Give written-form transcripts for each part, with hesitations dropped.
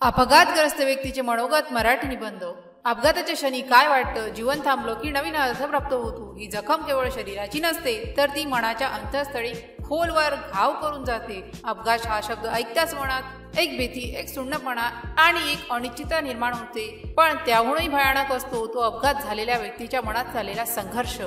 अपघातग्रस्त व्यक्तीचे मनोगत मराठी निबंध। अपघाताच्या क्षणी काय वाटतं, जीवन थांबलं की नवीन अर्थ प्राप्त होतो। ही जखम केवळ शरीराची नसते तर ती मनाच्या अंतःस्थळी खोलवर घाव करून जाते। अपघात हा शब्द ऐकताच मनात एक भीती, एक सुन्नपणा आणि एक अनिश्चितता निर्माण होते। पण त्याहूनही भयानक असतो तो अपघात झालेल्या व्यक्तीच्या मनात झालेला संघर्ष।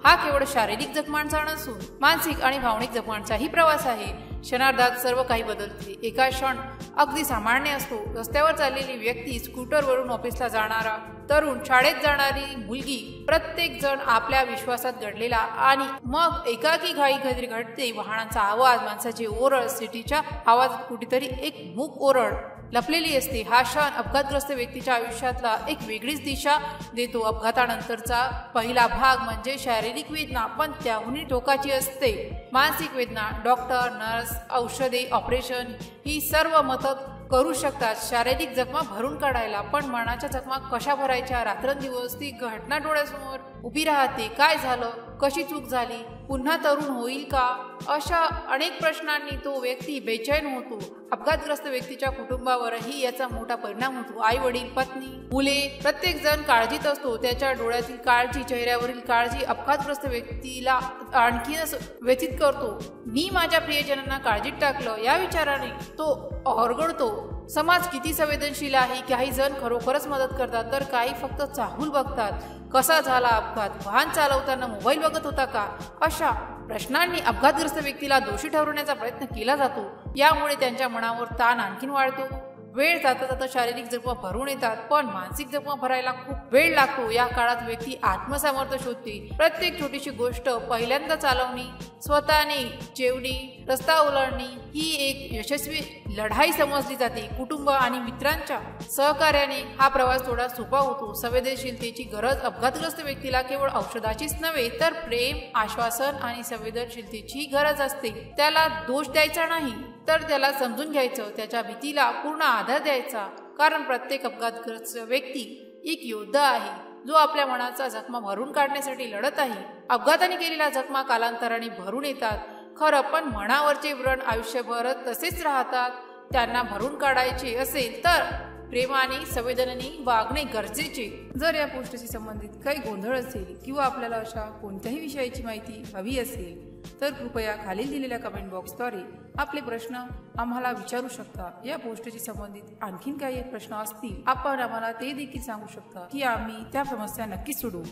हा केवळ शारीरिक जखमांचा नसून मानसिक आणि भावनिक जखमांचाही प्रवास आहे। क्षणार्धात सर्व काही बदलते। एका क्षण अगदी सामान्य असतो। रस्त्यावर चाललेली व्यक्ती, स्कूटरवरून ऑफिसला जाणारा तरुण, शाळेत जाणारी मुलगी, प्रत्येक जण आपल्या विश्वासात घडलेला आणि मग एकाकी घाई घडते। वाहनांचा आवाज, माणसाचे ओरड, सिटीच्या आवाजात कुठेतरी एक मूक ओरड लपलेली असते। हा क्षण अपघातग्रस्त व्यक्तीच्या आयुष्यातला एक वेगळीच दिशा देतो। अपघातानंतरचा पहिला भाग म्हणजे शारीरिक वेदना, पण त्याहूनही टोकाची असते मानसिक वेदना। डॉक्टर, नर्स, औषधे, ऑपरेशन ही सर्व मदत करू शकतात शारीरिक जखमा भरून काढायला, पण मनाच्या जखमा कशा भरायच्या? रात्रंदिवस ती घटना डोळ्यासमोर उभी राहते। काय झालं? कशी चूक झाली? पुन्हा तरुण होईल का? अशा अनेक प्रश्नांनी तो व्यक्ती बेचैन होतो। अपघातग्रस्त व्यक्तीच्या कुटुंबावरही याचा मोठा परिणाम होतो। आई वडील, पत्नी, मुले, प्रत्येक जण काळजीत असतो। त्याच्या डोळ्यातील काळजी, चेहऱ्यावरील काळजी अपघातग्रस्त व्यक्तीला आणखीनच व्यथित करतो। मी माझ्या प्रियजनांना काळजीत टाकलं या विचाराने तो ओरगडतो। समाज किती संवेदनशील आहे। काही जण खरोखरच मदत करतात तर काही फक्त चाहूल बघतात। कसा झाला अपघात? वाहन चालवताना मोबाईल बघत होता का? अशा प्रश्नांनी अपघातग्रस्त व्यक्तीला दोषी ठरवण्याचा प्रयत्न केला जातो। यामुळे त्यांच्या मनावर ताण आणखीन वाढतो। वेळ जाता जाता शारीरिक जखमा भरून येतात, पण मानसिक जखमा भरायला खूप वेळ लागतो। या काळात व्यक्ती आत्मसामर्थ्य शोधते। प्रत्येक छोटीशी गोष्ट पहिल्यांदा चालवणे, स्वतःने जेवणे, रस्ता ओलांडणे ही एक यशस्वी लढाई समजली जाते। कुटुंब आणि मित्रांच्या सहकार्याने हा प्रवास थोडा सोपा होतो। संवेदनशीलतेची गरज अपघातग्रस्त व्यक्तीला केवळ औषधाचीच नव्हे तर प्रेम, आश्वासन आणि संवेदनशीलतेची गरज असते। त्याला दोष द्यायचा नाही तर त्याला समजून घ्यायचं, त्याच्या भीतीला पूर्ण आधार द्यायचा। कारण प्रत्येक अपघातग्रस्त व्यक्ती एक योद्धा आहे जो आपल्या मनाचा जखमा भरून काढण्यासाठी लढत आहे। अपघाताने केलेल्या जखमा कालांतराने भरून येतात खरं, पण मनावरचे व्रण आयुष्यभर तसेच राहतात। त्यांना भरून काढायचे असेल तर प्रेमाने, संवेदनेने वागणे गरजेचे। जर या पोस्टशी संबंधित काही गोंधळ असेल किंवा आपल्याला अशा कोणत्याही विषयाची माहिती हवी असेल तर कृपया खालील दिलेल्या कमेंट बॉक्सद्वारे आपले प्रश्न आम्हाला विचारू शकता। या पोस्टशी संबंधित आणखीन काही प्रश्न असतील आपण आम्हाला ते देखील सांगू शकता की आम्ही त्या समस्या नक्कीच सोडवू।